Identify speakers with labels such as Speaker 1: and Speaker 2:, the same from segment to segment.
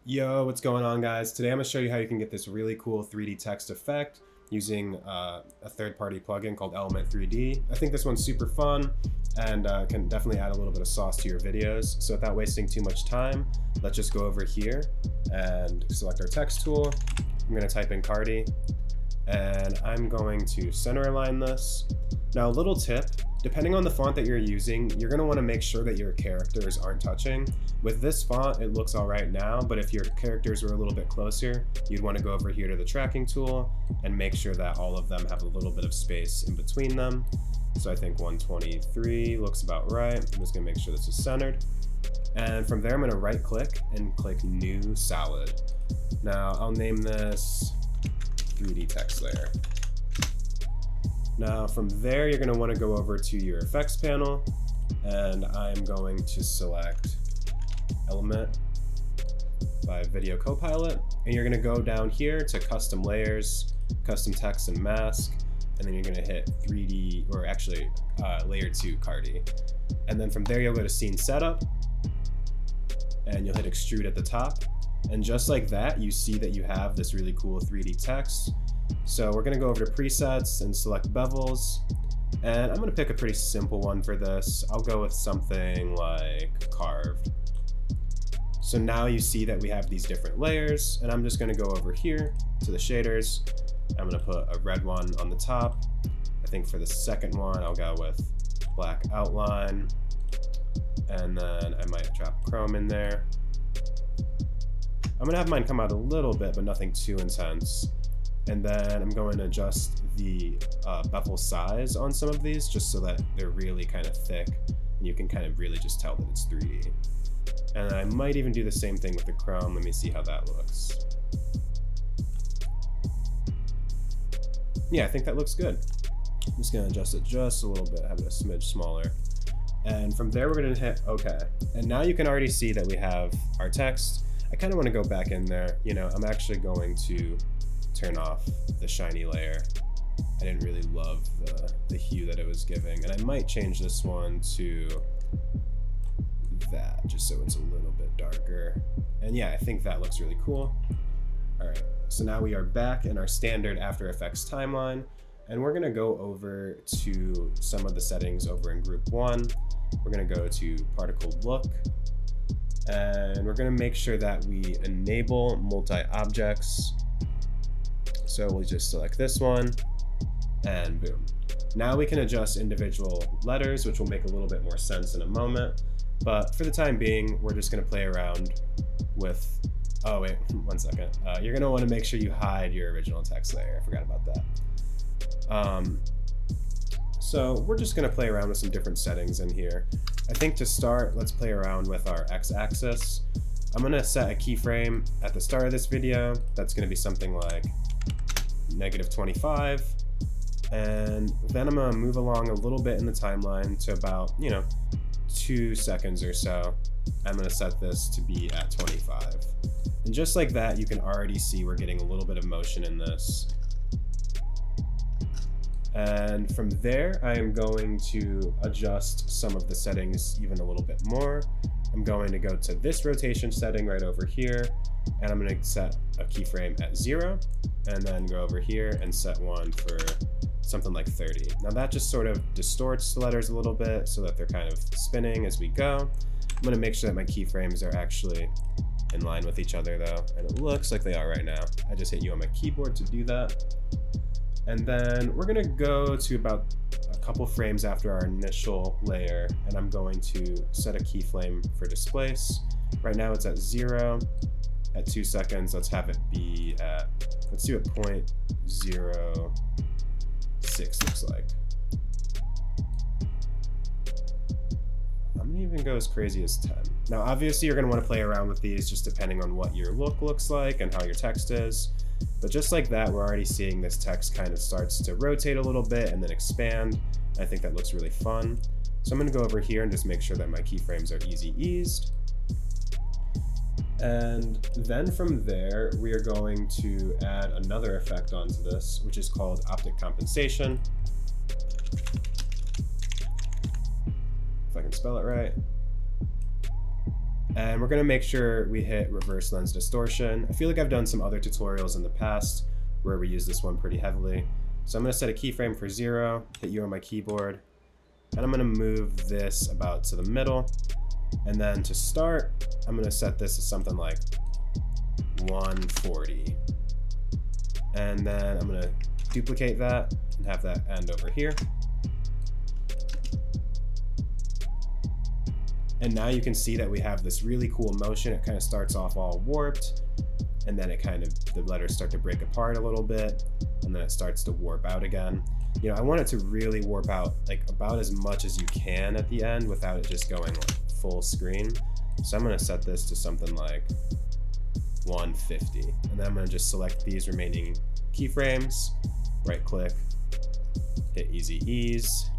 Speaker 1: Yo, what's going on, guys? Today I'm going to show you how you can get this really cool 3D text effect using a third-party plugin called Element 3D. I think this one's super fun and can definitely add a little bit of sauce to your videos. So without wasting too much time, let's just go over here and select our text tool. I'm going to type in Cardi and I'm going to center align this. Now, a little tip, depending on the font that you're using, you're going to want to make sure that your characters aren't touching. With this font, it looks all right now, but if your characters were a little bit closer, you'd want to go over here to the tracking tool and make sure that all of them have a little bit of space in between them. So I think 123 looks about right. I'm just going to make sure this is centered. And from there, I'm going to right click and click New Solid. Now, I'll name this 3D text layer. Now from there, you're going to want to go over to your effects panel, and I'm going to select Element by Video Copilot, and you're going to go down here to Custom Layers, Custom Text and Mask, and then you're going to hit 3D, or actually Layer 2 Cardi. And then from there, you'll go to Scene Setup, and you'll hit Extrude at the top. And just like that, you see that you have this really cool 3D text. So we're going to go over to presets and select bevels, and I'm going to pick a pretty simple one for this. I'll go with something like carved. So now you see that we have these different layers, and I'm just going to go over here to the shaders. I'm going to put a red one on the top. I think for the second one I'll go with black outline, and then I might drop chrome in there. I'm going to have mine come out a little bit, but nothing too intense. And then I'm going to adjust the bevel size on some of these just so that they're really kind of thick and you can kind of really just tell that it's 3D. And I might even do the same thing with the chrome. Let me see how that looks. Yeah, I think that looks good. I'm just going to adjust it just a little bit, have it a smidge smaller. And from there, we're going to hit OK. And now you can already see that we have our text. I kind of want to go back in there. You know, I'm actually going to turn off the shiny layer. I didn't really love the hue that it was giving, and I might change this one to that just so it's a little bit darker. And yeah, I think that looks really cool. All right, so now we are back in our standard After Effects timeline, and we're gonna go over to some of the settings over in group 1. We're gonna go to particle look, and we're gonna make sure that we enable multi-objects. So we'll just select this one, and boom. Now we can adjust individual letters, which will make a little bit more sense in a moment. But for the time being, we're just gonna play around with, oh wait, 1 second. You're gonna wanna make sure you hide your original text layer. I forgot about that. So we're just gonna play around with some different settings in here. I think to start, let's play around with our x-axis. I'm gonna set a keyframe at the start of this video. That's gonna be something like -25, and then I'm gonna move along a little bit in the timeline to about 2 seconds or so. I'm gonna set this to be at 25, and just like that, you can already see we're getting a little bit of motion in this. And from there, I am going to adjust some of the settings even a little bit more. I'm going to go to this rotation setting right over here, and I'm going to set a keyframe at 0, and then go over here and set one for something like 30. Now that just sort of distorts the letters a little bit so that they're kind of spinning as we go. I'm going to make sure that my keyframes are actually in line with each other though, and it looks like they are right now. I just hit U on my keyboard to do that. And then we're going to go to about a couple frames after our initial layer, and I'm going to set a keyframe for displace. Right now it's at 0. At 2 seconds, let's have it be at, let's do it 0.06 looks like. I'm gonna even go as crazy as 10. Now obviously you're gonna wanna play around with these just depending on what your look looks like and how your text is. But just like that, we're already seeing this text kind of starts to rotate a little bit and then expand. I think that looks really fun. So I'm gonna go over here and just make sure that my keyframes are easy eased. And then from there, we are going to add another effect onto this, which is called optic compensation. If I can spell it right. And we're gonna make sure we hit reverse lens distortion. I feel like I've done some other tutorials in the past where we use this one pretty heavily. So I'm gonna set a keyframe for 0, hit U on my keyboard, and I'm gonna move this about to the middle. And then to start, I'm gonna set this to something like 140. And then I'm gonna duplicate that and have that end over here. And now you can see that we have this really cool motion. It kind of starts off all warped, and then the letters start to break apart a little bit, and then it starts to warp out again. You know, I want it to really warp out like about as much as you can at the end without it just going like full screen. So I'm gonna set this to something like 150, and then I'm gonna just select these remaining keyframes, right click, hit Easy Ease.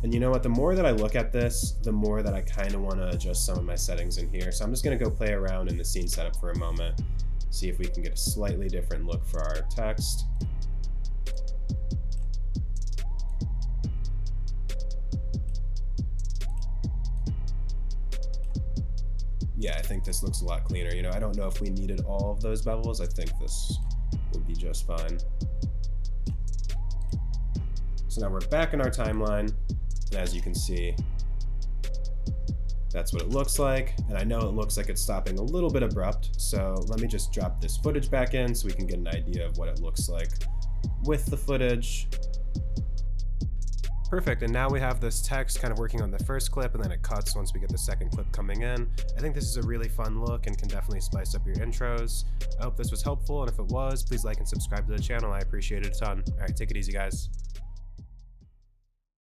Speaker 1: And you know what, the more that I look at this, the more that I kind of want to adjust some of my settings in here. So I'm just going to go play around in the scene setup for a moment, see if we can get a slightly different look for our text. Yeah, I think this looks a lot cleaner. You know, I don't know if we needed all of those bevels. I think this would be just fine. So now we're back in our timeline. And as you can see, that's what it looks like. And I know it looks like it's stopping a little bit abrupt. So let me just drop this footage back in so we can get an idea of what it looks like with the footage. Perfect, and now we have this text kind of working on the first clip, and then it cuts once we get the second clip coming in. I think this is a really fun look and can definitely spice up your intros. I hope this was helpful, and if it was, please like and subscribe to the channel. I appreciate it a ton. All right, take it easy, guys.